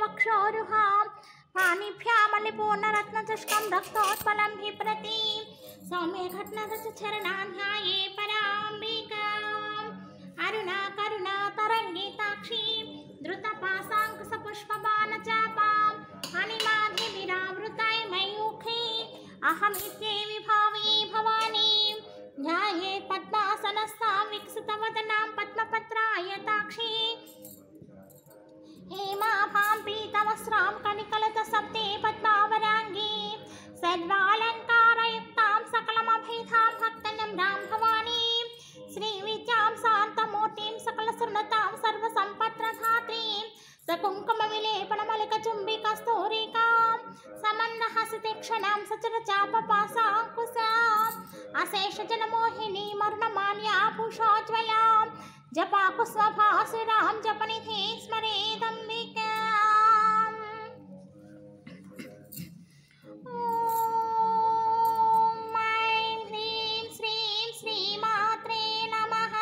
वक्षोरुहां पाणिभ्यामलिपूर्णरत्नचषकं रक्तोत्पलं बिभ्रति सौम्ये घटनरचरणाध्याये पराम्बिकाम् अरुणा करुणा तरङ्गिताक्षी द्रुतपाशाङ्कुशपुष्पबाणचापां अनिमाधिविरावृताय मयूखे अहमित्येवि भावी भवानी ध्याये पद्मासनस्थां विकसितवदनां पद्मपत्रायताक्षी हेमाभां पीतवस्त्रां कनिकलितसप्ते पद्मावराङ्गी सर्वालङ्कारयुक्तां सकलमभेदां भक्तनम्रां भवानी श्रीविद्यां शान्तमूर्तिं सकलसुरनतां सर्वसम्पत्प्रदात्रीं सकुङ्कुमविलेपनमलिकचुम्बिकस्तूरिकां समन्दहसितीक्षणां सचरचापपाशाङ्कुशाम् अशेषजनमोहिनी मरुणमाल्याभूषोज्ज्वलां जपाकुस्मभासुरां जपनिधे स्मरेदम्बिकाम् ॐ ऐं ह्रीं श्रीं श्रीमात्रे नमः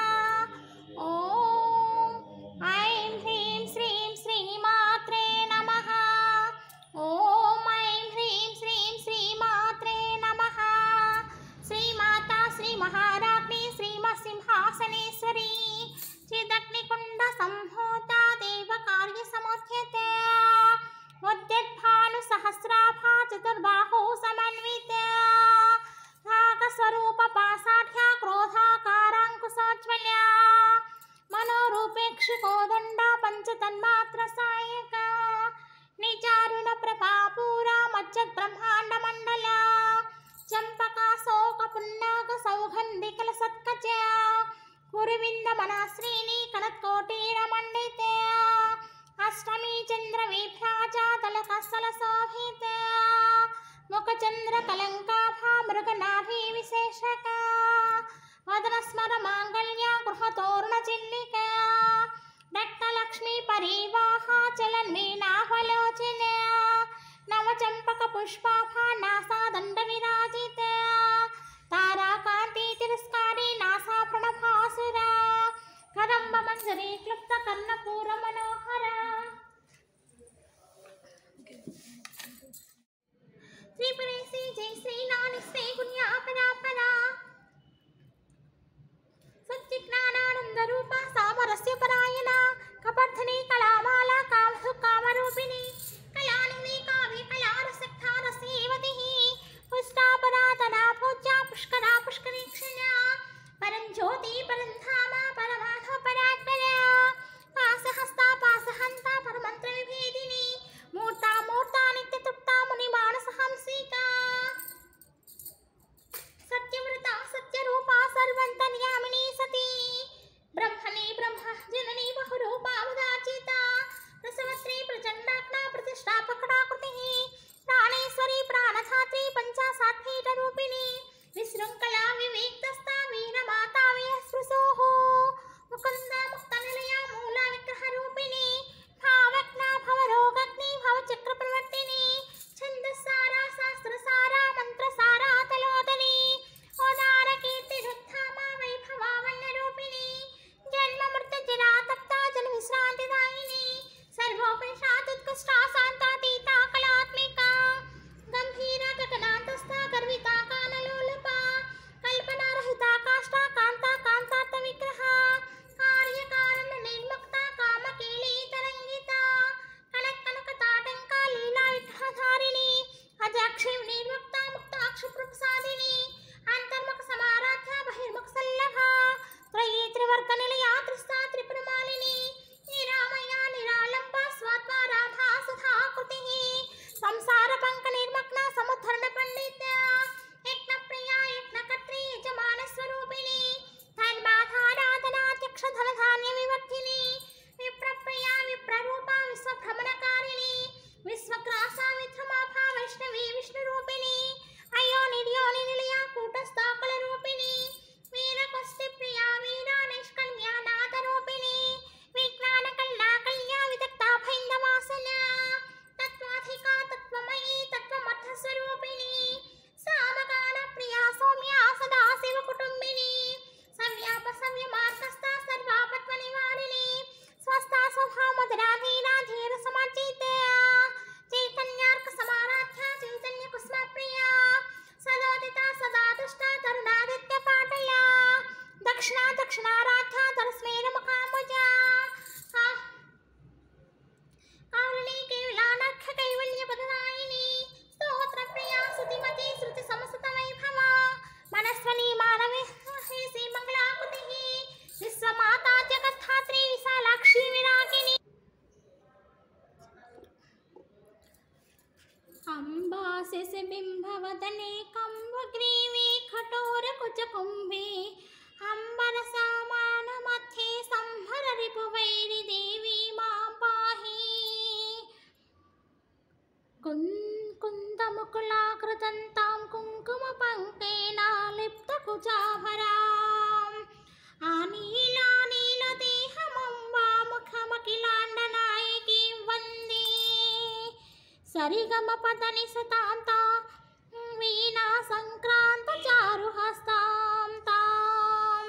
ॐ ऐं ह्रीं श्रीं श्रीमात्रे नमः ॐ ऐं ह्रीं श्रीं श्रीमात्रे नमः श्रीमाता श्रीमहाराज्ञी श्रीमत्सिंहासनेश्वरी चिदग्निकुण्डसम्भूता देवकार्यसमुद्यते उद्यद्भानुसहस्राभा चतुर्बाहु समन्विता नागस्वरूपपाषाढ्या क्रोधाकाराङ्कुशोज्ज्वल्या मनोरूपेक्षिकोदण्डा पञ्चतन्मात्रसायका निजारुणप्रभापूरा मज्जद्ब्रह्माण्डमण्डला चम्पकाशोकपुन्नागसौगन्धिकलसत्कजा कुरुविन्दमनाश्रीनि कनत्कोटीरमण्डिता अष्टमी चन्द्रविभ्राजातलकस्थलशोभिता मुखचन्द्रकलङ्काभा मृगनाभिविशेषका वदनस्मरमाङ्गल्या गृहतोरणचिल्लिका दट्टलक्ष्मी परिवाहा चलन्वीणावलोचना नवचम्पकपुष्पाभा नासादण्डविराजिता ताराकान्ति तिरस्कारी नासाप्रणभासुरा कदम्बमञ्जरी क्लुप्तकर्णपूरमनोहरा श्रीपुरेशी जय श्रीनानिस्ते पुण्यापरापरा सच्चिज्ञानानन्दरूपा सामरस्य परायणा कपर्धनी कलामाला कामरूपिणी कलानिधि काव्यकलारसिक्था रसेवतिः पुष्टापरातना पूज्या पुष्करा पुष्करीक्षणा परं ज्योति परं धाम परमाधव परात्परा पासहस्ता पासहन्ता परमन्त्रविभेदिनी मूर्ता मूर्ता नित्यतृप्ता मुनिमानसहंसिका सत्यव्रता सत्यरूपा सर्वन्तर्यामिनी सती ब्रह्मणी ब्रह्म जननी बहुरूपा उदाचिता रसवत्री प्रचण्डाग्ना प्रतिष्ठापकटाकृतिः प्राणेश्वरी प्राणधात्री पञ्चाशात्पीठरूपिणी विशृङ्खला विवेक्तस्था वीरमाता विस्पृशोः मुकुन्दा मुक्तनिलया मूला विग्रहरूपिणी भावज्ञा भवरोगग्नि भवचक्रप्रवर्तिनी छन्दस्सारा शास्त्रसारा मन्त्रसारा तलोदनी ओदारकीर्तिरुत्थामा वैभवावन्यरूपिणी जन्ममृत्युजरातप्ता जनविश्रान्तिदायिनी सर्वोपनिषादुत्कृष्टा शान्तातीता कलात्मिका गम्भीरा गगनान्तस्था गर्विता कानलोलुपा कल्पनारहिता काष्ठा कान्ता कान्तार्थविग्रहा कार्यकारणनिर्मुक्ता कामकेली तरङ्गिता कनकताटङ्का लीला विग्रहधारिणी अजाक्षी निर्मुक्ता मुक्ताक्षप्रसादिनी अन्तर्मुखसमाराध्या बहिर्मुखसल्लभा त्रयी त्रिवर्गनिलया त्रिस्ता त्रिपुरमालिनी निरामया निरालम्बा स्वात्माराभा सुधाकृतिः संसारपङ्कनिर्मग्ना समुद्धरणपण्डिता यज्ञप्रिया यज्ञकर्त्री यजमानस्वरूपिणी धन्माधाराधनाध्यक्षधनधान्यविवर्धिनी विप्रप्रिया विप्ररूपा विश्वभ्रमणकारिणी विश्वग्रासा विध्रमाभा वैष्णवी विष्णुरूपिणी अयोनिर्योनिनिलया कूटस्थाकुलरूपिणी वीरकुस्तिप्रिया वीरा नैष्कल्म्या नादरूपिणी विज्ञानकल्लाकल्या विदग्धा भैन्दवासना तत्त्वाधिका तत्त्वमयी तत्त्वमर्थस्वरूपिणी सामगानप्रिया सौम्या सदा शिवकुटुम्बिनी सव्यापसव्यमार्गस्था सर्वापत्वनिवारिणी स्वस्था स्वभावमधुरा धीरा धीरसमर्जिता अम्बासिबिम्बवदने कम्बग्रीवे कठोरकुचकुम्भे अम्बरसामानमध्ये संहररिपुवैरि देवी मां पाहि। कुन्दमुकुलाकृतन्तां कुङ्कुमपङ्केन लिप्तकुचाभराम् आनीलानीलदेहमम्बामुखमखिलाण्डनायकीं वन्दे। सरिगमपदनि सतान्ता वीणा सङ्क्रान्तचारुहस्तां तां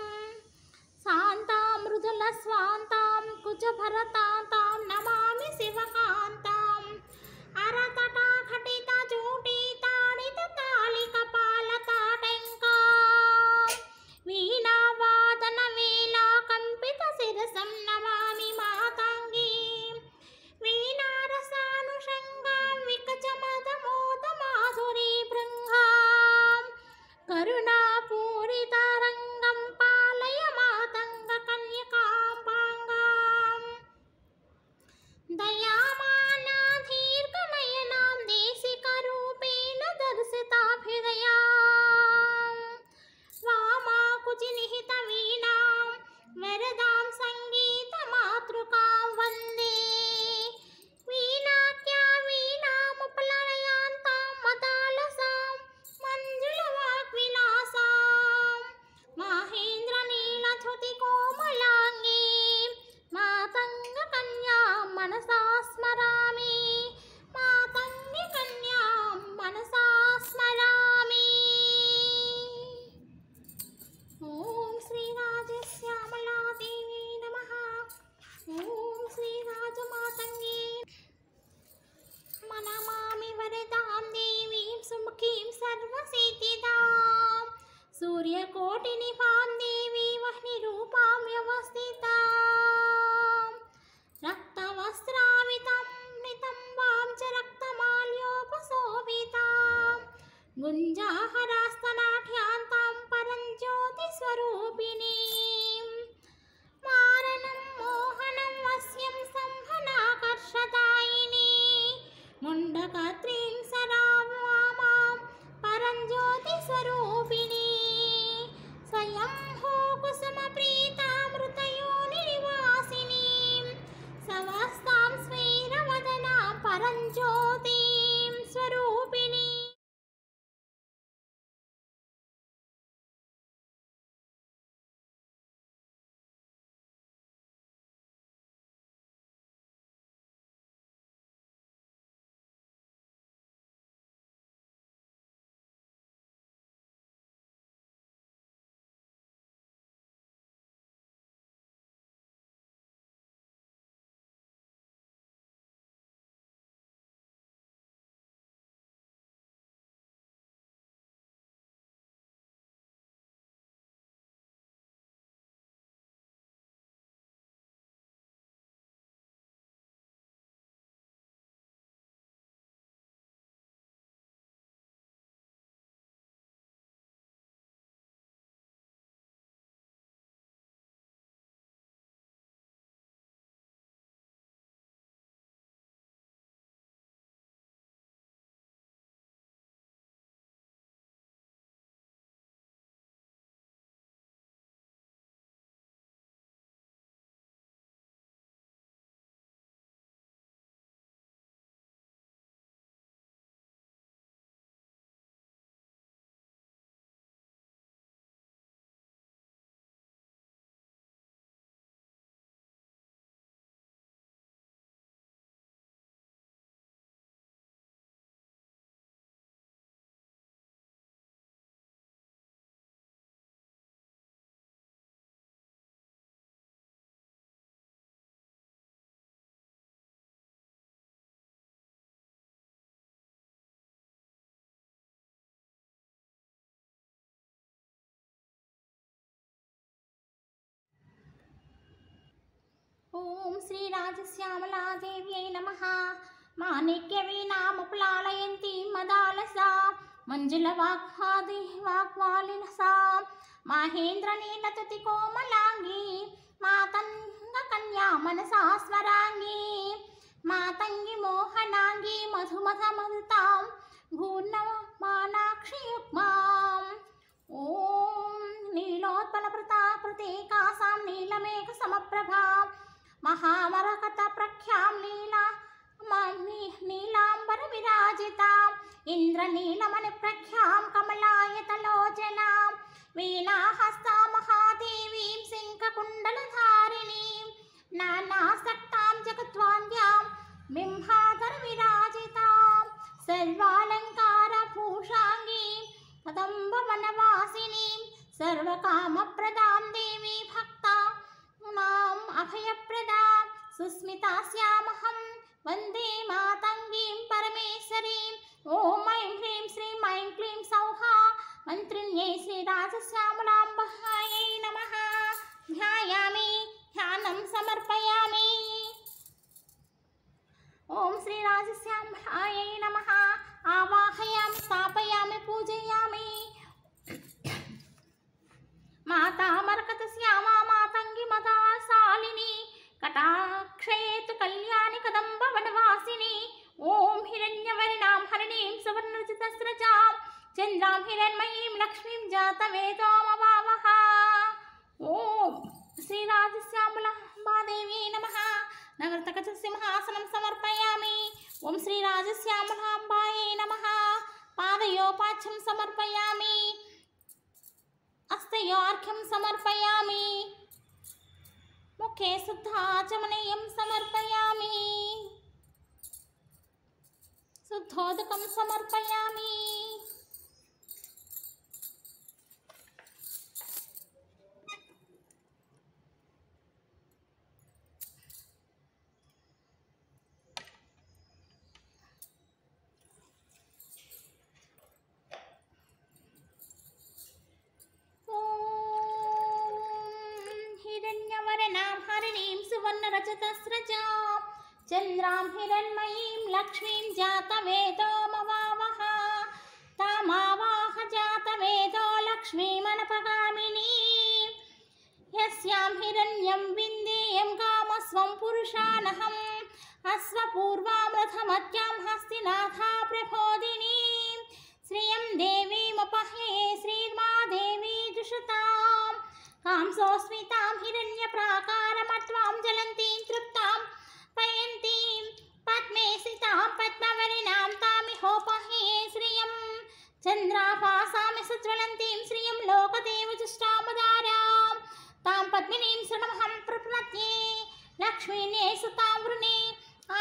शान्तां मृदुलस्वान्तां कुचभरतां नमामि शिवकान्ताम्। अरतटाघटितजूटीताडिततालिकपालताटङ्कां वीणावादनवेलाकम्पितशिरसं नमामि मातङ्गीं। वीणारसानुषङ्गां विकचमदमोदमाधुरीभृङ्गां करुणापूरितरङ्गं पालय मातङ्गकन्यकाम्बाङ्गाम्। दयामाना दीर्घनयनां देशिकरूपेण दर्शिताभ्युदयां वामाकुचिनिहितवीणां वरदां सङ्गीतमातृकां वन्दे। वीणाख्या वीणामुपलयान्तां मदालसां मञ्जुलवाग्विलासां माहेन्द्रनीलधृतिकोमलाङ्गीं मातङ्गकन्यां मनसा स्मरामि। मातङ्गकन्यां मनसा स्मरामि। ॐ श्रीराजश्यामलादेवी नमः। ॐ श्रीराजमातङ्गे मनमामि वरदां देवीं सुमुखीं सर्वसिद्धिदां सूर्यकोटिनिभां देवी वह्निरूपां व्यवस्थितां। रक्तवस्त्रावितं नितम्बां च रक्तमाल्योपशोभितां गुञ्जाहरास्तनाढ्यान्तां परञ्ज्योतिस्वरूपिणीं। मारणं मोहनं वश्यं संहनाकर्षदायिनी मुण्डकत्रीं सरावामां परञ्ज्योतिस्वरूपिणी। स्वयंभू कुसुमप्रीतामृतयोनिनिवासिनीं सवस्तां स्वेरवदनां परञ्ज्योतिं स्वरूपिणी। ॐ श्रीराजश्यामलादेव्यै नमः। माणिक्यवीणामुपलालयन्तीं मदालसा मञ्जुलवाग्वालिनसा माहेन्द्रनीलतुतिकोमलाङ्गी मातङ्गकन्या मनसा स्मराङ्गी। मातङ्गी मोहनाङ्गी नीलांगी मधुमथमधुतां घूर्णमानाक्षियुग्माम् ॐ नीलोत्पलप्रताप्रतीकासां नीलमेघसमप्रभां महामरकतप्रख्यां नीलाम्बरविराजिताम् इन्द्रनीलमणिप्रख्यां कमलायतलोचनां वीणाहस्तां महादेवीं सिंहकुण्डलधारिणीं नानासक्तां जगद्वान्द्यां बिम्बाधरविराजितां सर्वालङ्कारभूषाङ्गीं कदम्बवनवासिनीं सर्वकामप्रदां देवी भक्तानाम् अभयप्रदां सुस्मितास्यामहं वन्दे मातङ्गीं परमेश्वरीं ॐ ऐं ह्रीं श्रीं ऐं क्लीं सौः मन्त्रिण्यै श्रीराजश्यामलाम्बायै नमः। ध्यायामि ध्यानं समर्पयामि। ॐ श्रीराजश्यामलायै नमः। आवाहयामि स्थापयामि पूजयामि। माता मरकतश्यामा मातङ्गी मदाशालिनी कटाक्षयेतु कल्याणि कदम्बवनवासिनी ॐ हिरण्यवर्णां हरिणीं सुवर्णरजतस्रजां चन्द्रां हिरण्मयीं लक्ष्मीं जातवेदोमवावः। ॐ श्रीराजश्यामलाम्बादेव्यै नमः। नगरतकचसिंहासनं समर्पयामि। ॐ श्रीराजश्यामलाम्बायै नमः। पादयोपाच्छं समर्पयामि। हस्तयोर्घ्यं समर्पयामि। मुखे शुद्धाचमनीयं समर्पयामि। शुद्धोदकं समर्पयामि। सुवर्णरजतस्रजां चन्द्रां हिरण्मयीं लक्ष्मीं जातवेदोमवावः। तामावाह जातवेदो लक्ष्मीमनपगामिनीं यस्यां हिरण्यं विन्देयं कामस्वं पुरुषानहम् अश्वपूर्वां रथमत्यां हस्तिनाथा प्रबोधिनीं श्रियं देवीमुपहे श्रीर्मादेवी जुषताम् कांसोऽस्मितां हिरण्यप्राकारमट्वां ज्वलन्तीं तृप्तां पयन्तीं पद्मे स्थितां पद्मवरिणां तामिहोपहे श्रियं चन्द्राभासामि सुज्वलन्तीं श्रियं लोकदेवजुष्टामदारां तां पद्मिनीं शृणमहं प्रपद्ये लक्ष्मीन्ये सुतां वृणे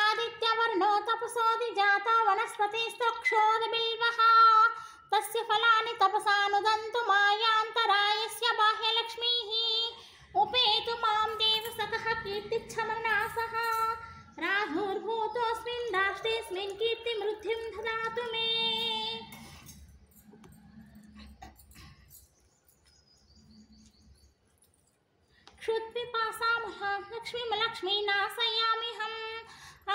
आदित्यवर्णो तपसोऽधिजाता वनस्पतिस्तक्षोदबिल्वः तस्य फलानि तपसानुदन्तु मायान्तरायस्य बाह्यलक्ष्मीः उपेतु मां देवसखः कीर्तिच्छमनासः राहुर्भूतोऽस्मिन् राष्ट्रेऽस्मिन् कीर्तिमृद्धिं ददातु मे। क्षुत्पिपासां लक्ष्मीनाशयाम्यहम्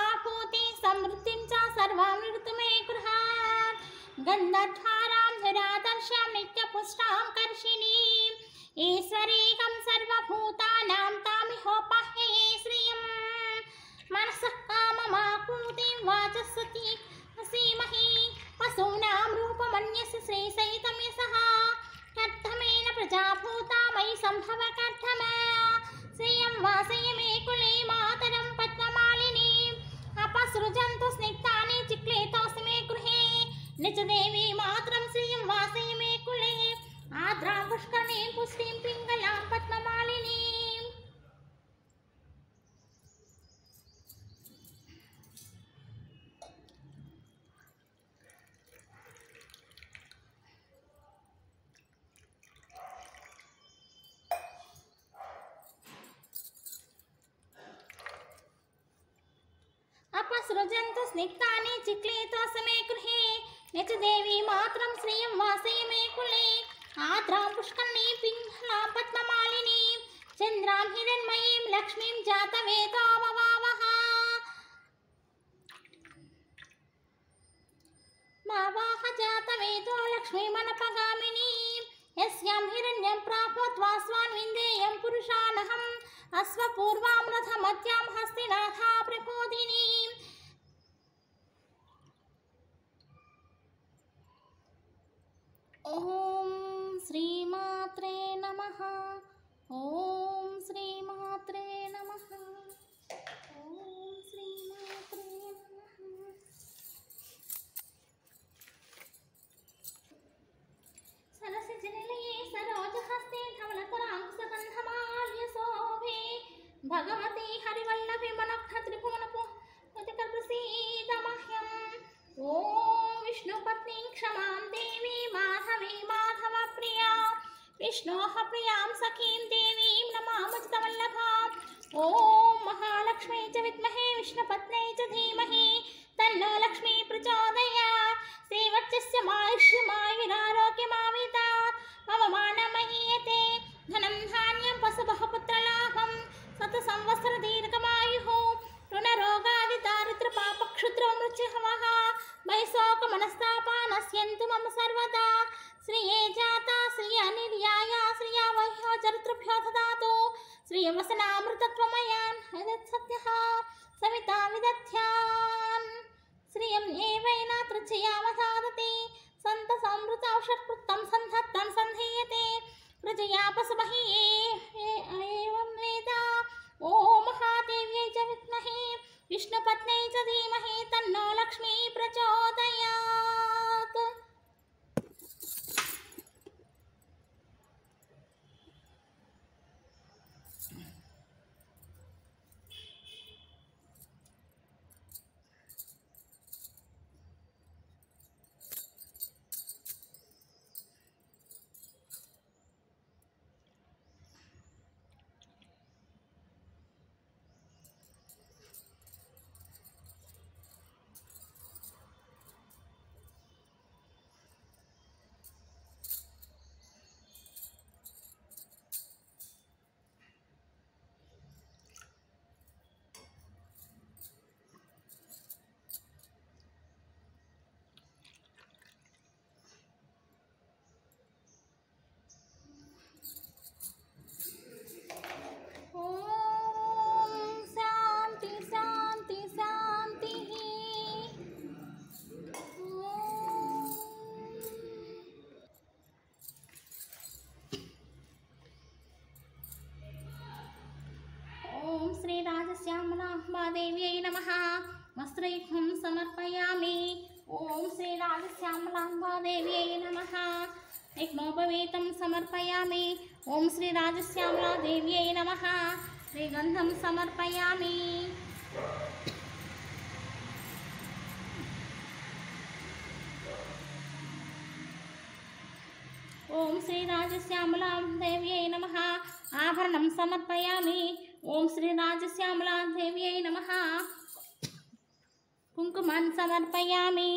आपूति समृद्धिं च सर्वां निरुतु मे गृहात् गन्धद्वारां धरादर्शां नित्यपुष्टां कर्षिणीम् ईश्वरीकं सर्वभूतानां तामिहोपहे श्रियं मनसः काममापूतिं वाचः सती सीमहि पशूनां रूपमन्यस्य श्रीसहितं यशः कर्तमेन प्रजाभूता मयि सम्भव कर्तमा श्रियं वासय मे कुले मातरं पद्ममालिनीम् अपसृजन्तु स्निग्धानि चिक्लेतोऽसि मे गृहे निज देवी मातरं श्रियं वासय मे कुले आद्रां पुष्करणीं पुष्टिं पिङ्गलां पद्ममालिनीम्। अपसृजन्तु स्निग्धानि चिक्लेतोऽसि मे गृहे निज देवी मातरं श्रियं वासय मे कुले आद्रां पुष्करणीं पिङ्गलां पद्ममालिनीं चन्द्रां हिरण्मयीं लक्ष्मीं जातवेदोमवावः। मावाह जातवेदो लक्ष्मीमनपगामिनीं यस्यां हिरण्यं प्राप्त्वा स्वान् विन्देयं पुरुषानहम् अश्वपूर्वां रथमत्यां हस्तिनाथा प्रबोधिनीं विष्णोः प्रियां सखीं देवीं नमामजितवल्लभाम्। ॐ महालक्ष्मी च विद्महे विष्णुपत्न्यै च धीमहि तन्नो लक्ष्मी प्रचोदयात्। श्रीवत्सस्य मायुष्यमायुरारोग्यमावितात् मम मानमहीयते धनं धान्यं पशुभः पुत्रलाभं शतसंवत्सर दीर्घमायुः ऋणरोगादिदारिद्र्यपापक्षुद्रमृत्युहवः वैशोकमनस्तापा नश्यन्तु मम सर्वदा। श्रिये जाता श्रिया निर्याया श्रिया वह्यो चरित्रभ्यो ददातु श्रियवसनामृतत्वमयान् हृदत्सत्यः सविता विदध्यान्। श्रियम् एवैनात्र जयावसादते सन्तसमृतौषत्कृतं सन्धत्तं सन्धीयते प्रजया पशुमहि एवं वेद। ॐ महादेव्यै च विद्महे विष्णुपत्न्यै च धीमहि तन्नो लक्ष्मी प्रचोदयात्। श्रीराजश्यामलाम्बादेव्यै नमः। वस्त्रैकं समर्पयामि। ॐ श्रीराजश्यामलाम्बादेव्यै नमः। यज्ञोपवीतं समर्पयामि। ॐ श्रीराजश्यामलादेव्यै नमः। श्रीगन्धं समर्पयामि। ॐ श्रीराजश्यामलादेव्यै नमः। आभरणं समर्पयामि। ॐ श्रीराजश्यामलादेव्यै नमः। कुङ्कुमं समर्पयामि।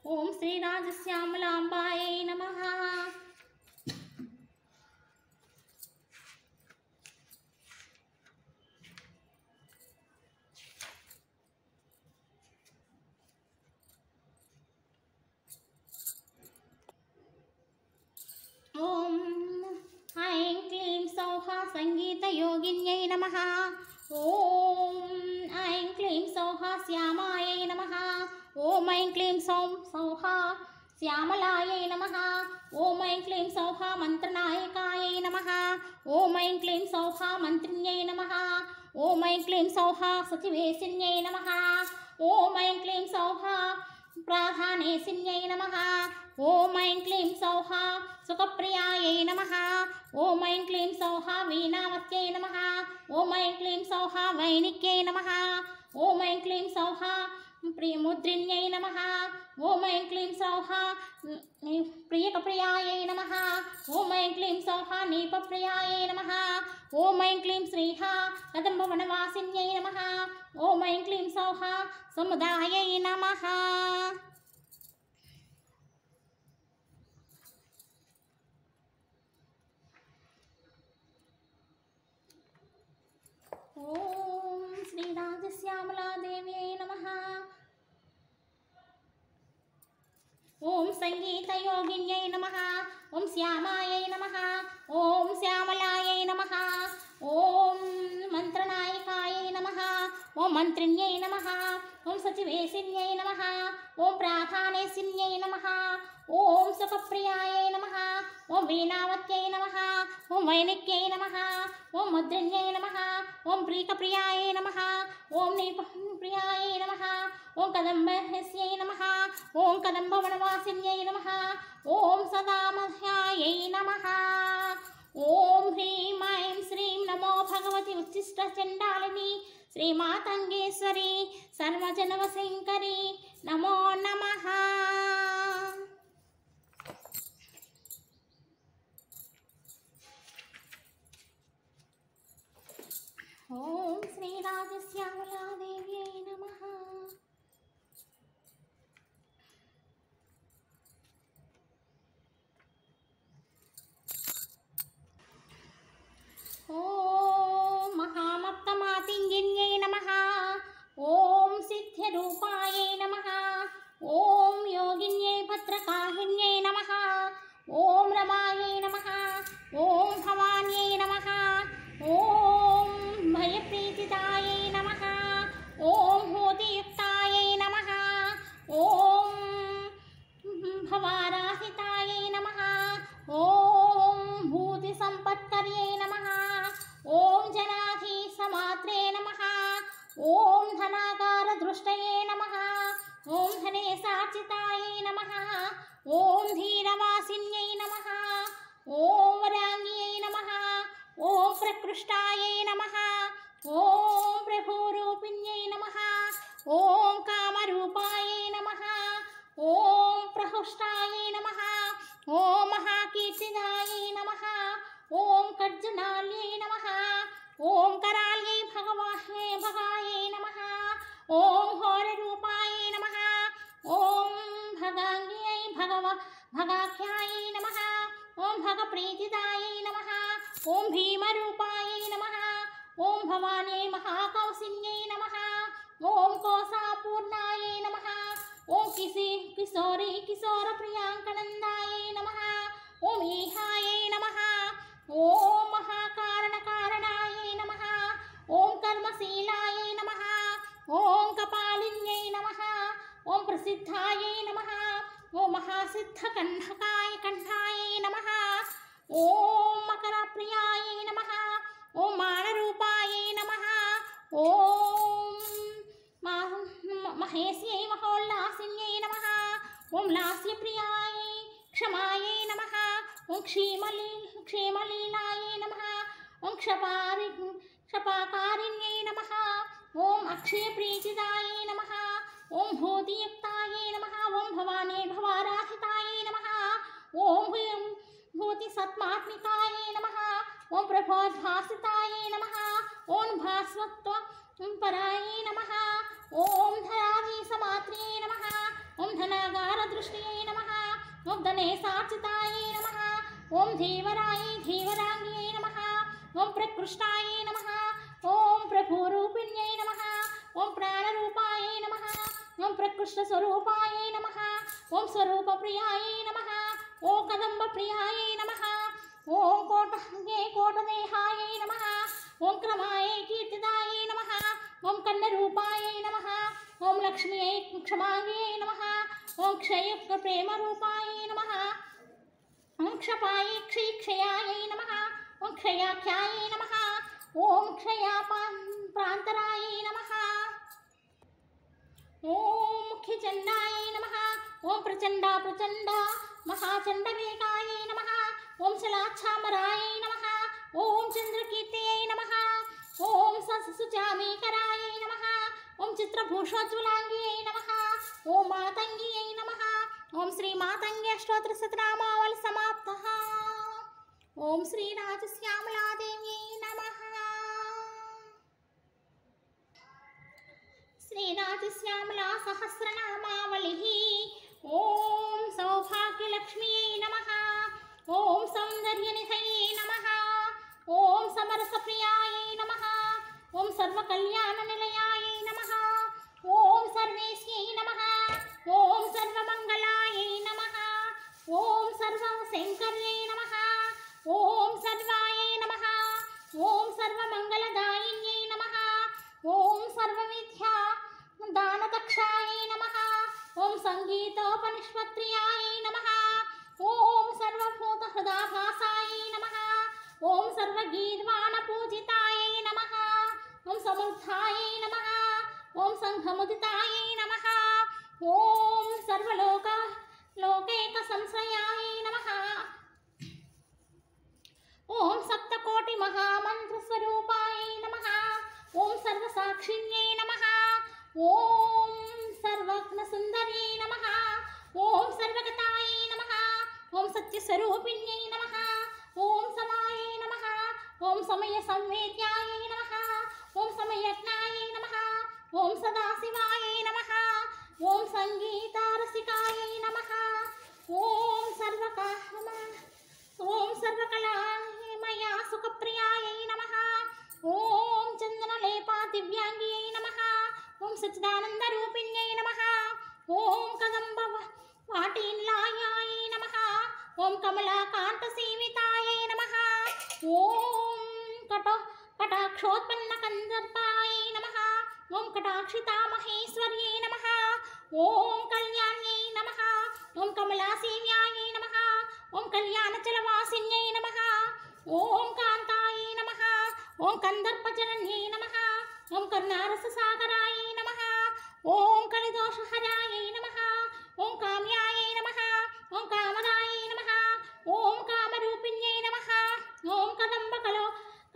ॐ श्रीराजश्यामलाम्बायै नमः। ॐ ऐं क्लीं सौः सङ्गीतयोगिन्यै नमः। ॐ ऐं क्लीं सौः श्यामायै नमः। ॐ ऐं क्लीं सौः श्यामलायै नमः। ॐ ऐं क्लीं सौः मन्त्रनायकायै नमः। ॐ ऐं क्लीं सौः मन्त्रिण्यै नमः। ॐ ऐं क्लीं सौः सचिवेशिन्यै नमः। ॐ ऐं क्लीं सौः प्राधानेशिन्यै नमः। ॐ ऐं क्लीं सौः सुखप्रियायै नमः। ॐ ऐं क्लीं सौः वीणावत्यै नमः। ॐ ऐं क्लीं सौः वैनिक्यै नमः। ॐ ऐं क्लीं सौः प्रियमुद्रिण्यै नमः। ॐ ऐं क्लीं सौः प्रियकप्रियायै नमः। ॐ ऐं क्लीं सौः नीपप्रियायै नमः। ॐ ऐं क्लीं श्रीः कदम्बवनवासिन्यै नमः। ॐ ऐं क्लीं सौः समुदायै नमः। ॐ श्रीराजश्यामलादेव्यै नमः। ॐ सङ्गीतयोगिन्यै नमः। ॐ श्यामायै नमः। ॐ श्यामलायै नमः। ॐ मन्त्रनायकायै नमः। ॐ मन्त्रिण्यै नमः। ॐ सचिवेशिन्यै नमः। ॐ प्राधानेशिन्यै नमः। ॐ सुखप्रियायै नमः। ॐ वीणावत्यै नमः। ॐ वैनिक्यै नमः। ॐ मुद्रिण्यै नमः। ॐ प्रियकप्रियायै नमः। ॐ नीपप्रियायै नमः। ॐ कदम्बहेस्यै नमः। ॐ कदम्बवनवासिन्यै नमः। ॐ सदामध्यायै नमः। ॐ ह्रीं ऐं श्रीं नमो भगवति उच्छिष्टचण्डालिनी श्रीमातङ्गेश्वरी सर्वजनवशङ्करी नमो नमः। ఓం శ్రీ రాజశ్యామలాదేవ్యై నమః. ఓం మహామత్తమాతింగిన్యై నమః. ఓం సిద్ధ్యరూపాయై నమః. ఓం యోగిన్యై భద్రకాహిన్యై నమః. ఓం రమాయై నమః. ఓం భవాన్యై నమః. ఓం భయప్రీతిదాయై నమః. ఓం హోతియుక్తాయై నమః. ఓం భవారాహితాయై నమః. ఓం భూతి సంపత్కర్యై నమః. ఓం జనాధీశమాత్రే నమః. ఓం ధనాగారదృష్టయే నమః. ఓం ధనేశార్చితాయై నమః. ఓం ధీరవాసిన్యై నమః. ఓం వరాంగ్యై నమః. ఓం ప్రకృష్టాయై నమః. ఓం ప్రభూరూపిణ్యై నమః. ఓం కామరూపాయై నమః. ఓం ప్రహుష్టాయై నమః. ఓం మహాకీర్తిదాయై నమః. ఓం కర్జనాల్యై నమః. ఓం కరాల్యై భగాయై నమః. ఓం ఘోరరూపాయై నమః. ఓం భగాంగ్యై భగాఖ్యాయై నమః. ఓం భగప్రీతిదాయై నమః. ఓం భీమరూపాయై నమః. ఓం భవాన్యై మహాకౌసిన్యై నమః. ఓం కోసాపూర్ణాయై నమః. ఓం కిశోరప్రియాంకనందాయై నమః. ఓం ఈహాయై నమః. ఓం మహాకారణకారణాయై నమః. ఓం కర్మశీలాయై నమః. ఓం కపాలిన్యై నమః. ఓం ప్రసిద్ధాయై నమః. ఓం మహాసిద్ధకంఠాయై నమః. ఓం మకరప్రియాయై నమః. ఓం మానరూపాయై నమః. ఓం మహేశ్యై మహోల్లాసిన్యై నమః. ఓం లాస్యప్రియాయై క్షమాయై నమః. ఓం క్షేమలీలాయై నమః. ఓం క్షపాకారిణ్యై నమః. ఓం అక్షయప్రీతిదాయై నమః. ఓం భూతియుక్తాయై నమః. ఓం భవానే భవారాహితాయై నమః. ఓం భూతి సత్మాత్మికాయై నమః. ఓం ప్రభోద్భాసితాయై నమః. ఓం భాస్వత్వ పరాయై నమః. ఓం ధరాధీశమాత్ర్యై నమః. ఓం ధనాగారదృష్ట్యై నమః. ఓం ధనేశార్చితాయై నమః. ఓం ధీవరాంగ్యై నమః. ఓం ప్రకృష్టాయై నమః. ఓం ప్రభూరూపిణ్యై నమః. ఓం ప్రాణరూపాయై నమః. ఓం ప్రకృష్టస్వరూపాయై నమః. ఓం స్వరూపప్రియాయై నమః. ఓం కదంబప్రియాయై నమః. ఓం కోటదేహాయై నమః. ఓం క్రమాయై కీర్తిదాయై నమః. ఓం కన్నరూపాయై నమః. ఓం లక్ష్మ్యై క్షమాంగ్యై నమః. ఓం క్షయయుక్త ప్రేమరూపాయై నమః. ఓం క్షపాయై క్షయాయై నమః. ఓం క్షయాఖ్యాయై నమః. ఓం క్షయాప్రాంతరాయై నమః. ఓం ముఖ్యచండాయై నమః. ఓం ప్రచండ మహాచండవేగాయై నమః. ఓం శలాచ్ఛామరాయై నమః. ఓం చంద్రకీర్తయై నమః. ఓం సుచామీకరాయై నమః. ఓం చిత్రభూషోజ్వలాంగ్యై నమః. ఓం మాతంగ్యై నమః. ఓం శ్రీ మాతంగ్య స్తోత్రశతనామావళి సమాప్తః. ఓం శ్రీ రాజశ్యామలాదేవ్యై నమః. శ్రీ రాజశ్యామలా సహస్రనామావళిః. ఓం సౌభాగ్యలక్ష్మ్యై నమః. ఓం సౌందర్యనిధయే నమః. ఓం సమరసప్రియాయై నమః. ఓం సర్వకళ్యాణనిలయాయై నమః. ఓం సర్వేశ్యై నమః. ఓం సర్వమంగళాయై నమః. ఓం సర్వశంకర్యై నమః. ఓం సర్వాయై నమః. ఓం సర్వమంగళదాయిన్యై నమః. ఓం సర్వవిద్యా దానదక్షాయై నమః. ఓం సంగీతోపనిష్పత్ప్రియాయై నమః. ఓం సర్వభూతహృదాభాసాయై నమః. ఓం సర్వగీర్వాణపూజితాయై నమః. ఓం సమర్థాయై నమః. ఓం సంఘముదితాయై నమః. ఓం సర్వలోకైక సంశ్రయాయై నమః. ఓం సప్తకోటి మహామంత్రస్వరూపాయై నమః. ఓం సర్వసాక్షిణ్యై నమః. ఓం సర్వజ్ఞసుందర్యై నమః. ఓం సర్వగతాయై నమః. ఓం సత్యస్వరూపిణ్యై నమః. ఓం సమాయై నమః. ఓం సమయ సంవేద్యాయై నమః. समयज्ञायै नमः ओम सदाशिवायै नमः ओम संगीतारसिकायै नमः ओम सर्वकलामया सुखप्रियायै नमः ओम चंदनलेपा दिव्यांगियै नमः ओम सच्चिदानन्दरूपिण्यै नमः ओम कदम्ब वाटीन्लायायै नमः ओम कमलाकान्तसेवितायै नमः ओम कटाक्षोत्पन्नकन्दर्पायै नमः ओम कटाक्षिता महेश्वर्यै नमः ओम कल्याण्यै नमः ओम कमलासेव्यायै नमः ओम कल्याणचलवासिन्यै नमः ओम कान्तायै नमः ओम कंदर्पजनन्यै नमः ओम करुणारससागरायै नमः ओम कलिदोषहरायै नमः ओम काम्यायै नमः ओम कामदायै नमः ओम कामरूपिण्यै नमः ओम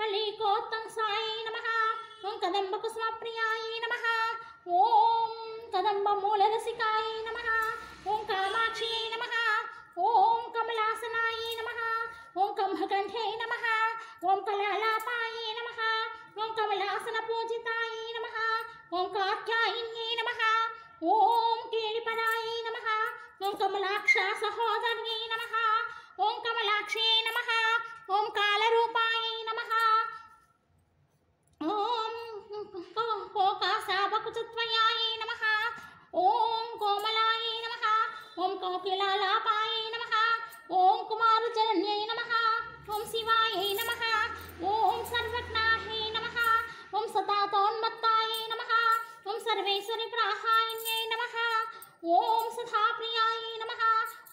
कलिकोत्तंसायै नमः ओम कदम्बकुसुमप्रियायै नमः ओम कदम्बमूलरसिकायै नमः ओम कामाक्ष्यै नमः ओम कमलासनायै नमः ओम कम्भकण्ठै नमः ओम कलालापायै नमः ओम कमलासनपूजितायै नमः ओम कात्यायिन्यै नमः ओम केलिपदायै नमः ओम कमलाक्षा सहोदर्यै नमः ओम कमलाक्षै नमः ओम कालरूपायै नमः ओम कोकासाबकुचत्वयायै नमः ओम कोमलायै नमः ओम कोकिलालापायै नमः ओम कुमारजनन्यै नमः ओम शिवायै नमः ओम सर्वज्ञायै नमः ओम सतातोन्मत्तायै नमः ओम सर्वेश्वरीप्राहायिन्यै नमः ओम सदाप्रियायै नमः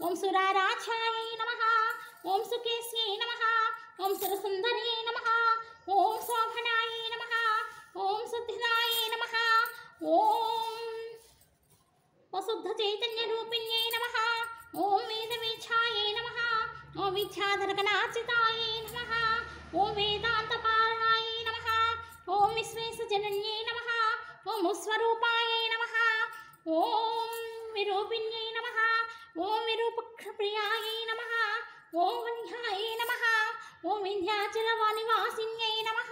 ओम सुराराध्यायै नमः ओम सुकेश्यै नमः ओम सुरसुन्दर्यै नमः ओम शोभनायै नमः ओम सिद्धिदायै नमः ओम वसुद्धचैतन्यरूपिण्यै नमः ओम वेदवीक्षायै नमः ओम विद्याधरकनाचितायै नमः ओम वेदान्तपारायै नमः ओम विश्वेशजनन्यै नमः ओम स्वरूपायै नमः ओम विरूपिण्यै नमः ओम विरूपप्रियायै नमः ओम वन्ध्यायै नमः ओम विन्ध्याचलनिवासिन्यै नमः।